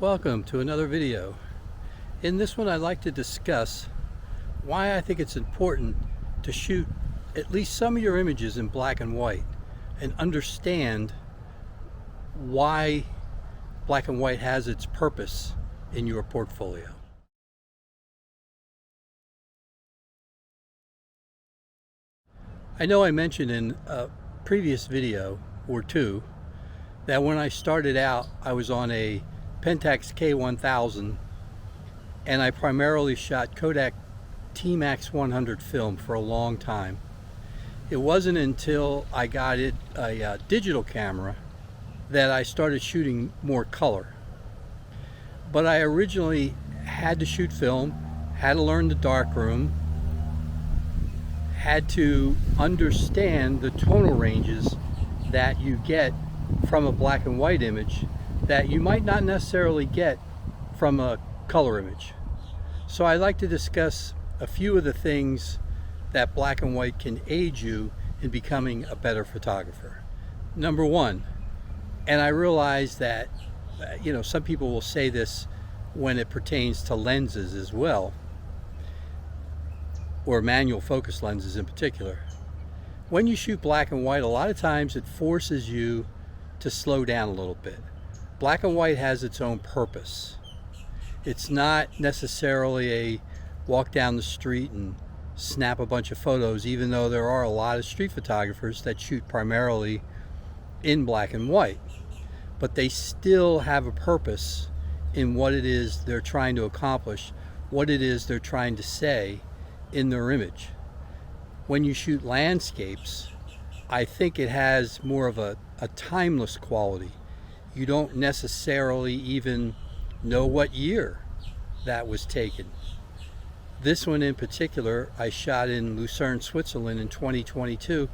Welcome to another video. In this one I'd like to discuss why I think it's important to shoot at least some of your images in black and white and understand why black and white has its purpose in your portfolio. I know I mentioned in a previous video or two that when I started out I was on a Pentax K1000 and I primarily shot Kodak T-Max 100 film for a long time. It wasn't until I got a digital camera that I started shooting more color. But I originally had to shoot film, had to learn the darkroom, had to understand the tonal ranges that you get from a black and white image that you might not necessarily get from a color image. So I'd like to discuss a few of the things that black and white can aid you in becoming a better photographer. Number one, and I realize that some people will say this when it pertains to lenses as well, or manual focus lenses in particular. When you shoot black and white, a lot of times it forces you to slow down a little bit. Black and white has its own purpose. It's not necessarily a walk down the street and snap a bunch of photos, even though there are a lot of street photographers that shoot primarily in black and white. But they still have a purpose in what it is they're trying to accomplish, what it is they're trying to say in their image. When you shoot landscapes, I think it has more of a timeless quality. You don't necessarily even know what year that was taken. This one in particular, I shot in Lucerne, Switzerland in 2022.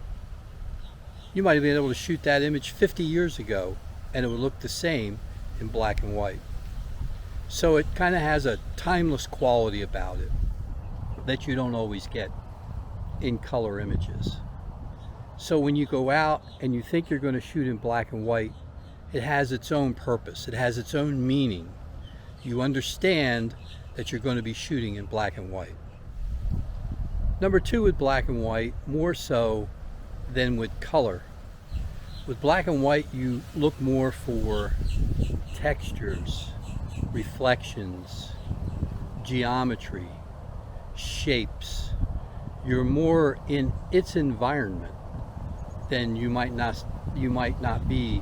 You might have been able to shoot that image 50 years ago and it would look the same in black and white. So it kind of has a timeless quality about it that you don't always get in color images. So when you go out and you think you're going to shoot in black and white, it has its own purpose. It has its own meaning. You understand that you're going to be shooting in black and white. Number two, with black and white, more so than with color. With black and white, you look more for textures, reflections, geometry, shapes. You're more in its environment than you might not be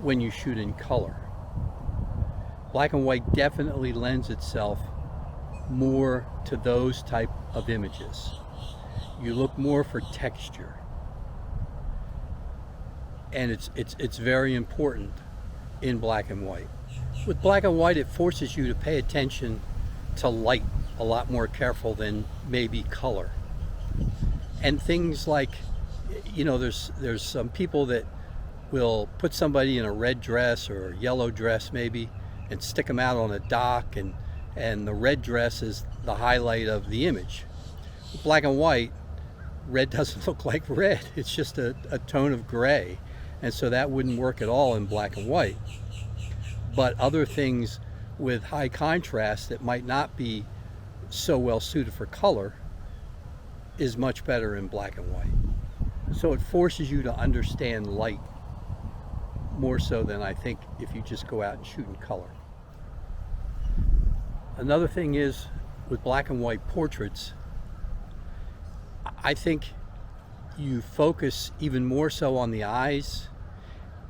when you shoot in color. Black and white definitely lends itself more to those type of images. You look more for texture, and it's very important in black and white. With black and white, it forces you to pay attention to light a lot more careful than maybe color. And things like, there's some people that will put somebody in a red dress or a yellow dress maybe and stick them out on a dock, and the red dress is the highlight of the image. With black and white, red doesn't look like red. It's just a tone of gray, and so that wouldn't work at all in black and white. But other things with high contrast that might not be so well suited for color is much better in black and white. So it forces you to understand light more so than I think if you just go out and shoot in color. Another thing is, with black and white portraits, I think you focus even more so on the eyes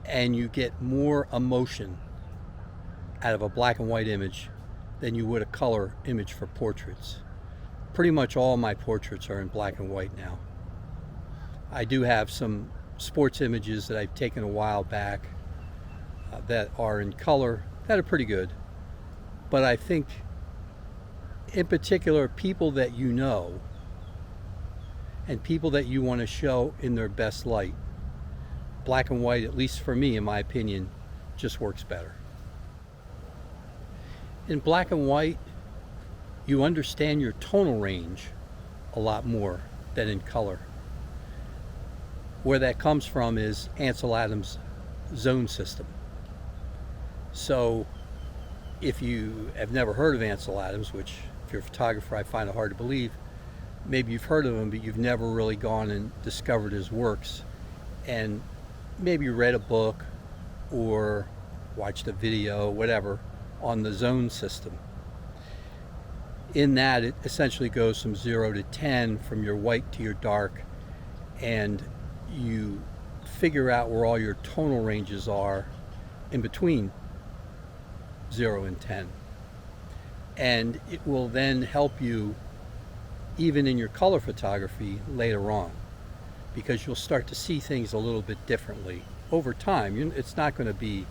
and you get more emotion out of a black and white image than you would a color image for portraits. Pretty much all my portraits are in black and white now. I do have some sports images that I've taken a while back that are in color that are pretty good. But I think in particular, people that you know and people that you want to show in their best light, black and white, at least for me, in my opinion, just works better. In black and white, you understand your tonal range a lot more than in color. Where that comes from is Ansel Adams' zone system. So if you have never heard of Ansel Adams, which if you're a photographer I find it hard to believe, maybe you've heard of him but you've never really gone and discovered his works, and maybe read a book or watched a video, whatever, on the zone system. In that, it essentially goes from 0 to 10, from your white to your dark, and you figure out where all your tonal ranges are in between 0 and 10. And it will then help you even in your color photography later on, because you'll start to see things a little bit differently over time. It's not going to be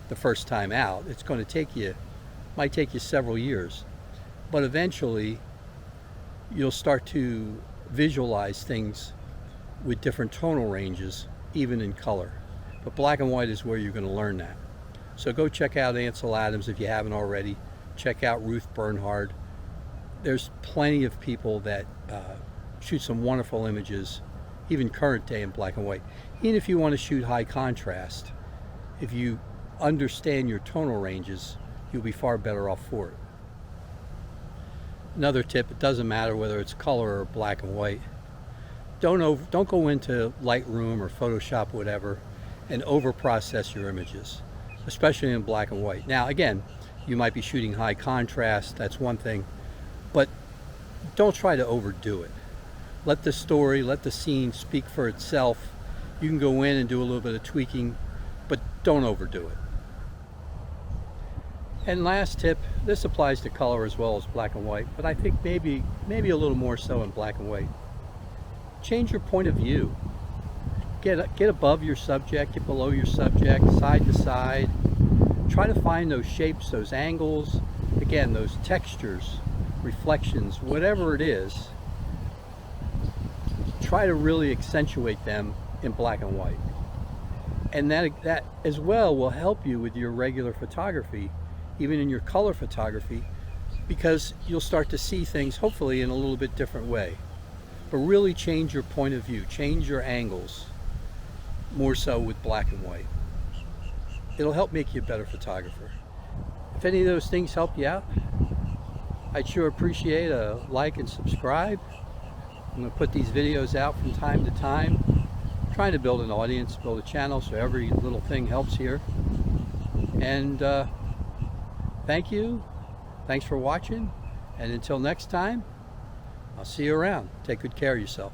the first time out. It's going to might take you several years, but eventually you'll start to visualize things with different tonal ranges, even in color. But black and white is where you're going to learn that. So go check out Ansel Adams if you haven't already. Check out Ruth Bernhard. There's plenty of people that shoot some wonderful images, even current day, in black and white. Even if you want to shoot high contrast, if you understand your tonal ranges, you'll be far better off for it. Another tip: it doesn't matter whether it's color or black and white. Don't go into Lightroom or Photoshop, whatever, and over process your images, especially in black and white. Now again, you might be shooting high contrast, that's one thing, but don't try to overdo it. Let the story, let the scene speak for itself. You can go in and do a little bit of tweaking, but don't overdo it. And last tip, this applies to color as well as black and white, but I think maybe a little more so in black and white. Change your point of view. Get above your subject, get below your subject, side to side. Try to find those shapes, those angles, again, those textures, reflections, whatever it is. Try to really accentuate them in black and white. And that as well will help you with your regular photography, even in your color photography, because you'll start to see things hopefully in a little bit different way. But really change your point of view, change your angles, more so with black and white. It'll help make you a better photographer. If any of those things help you out, I'd sure appreciate a like and subscribe. I'm going to put these videos out from time to time, trying to build an audience, build a channel, so every little thing helps here. And thank you. Thanks for watching. And until next time, I'll see you around. Take good care of yourself.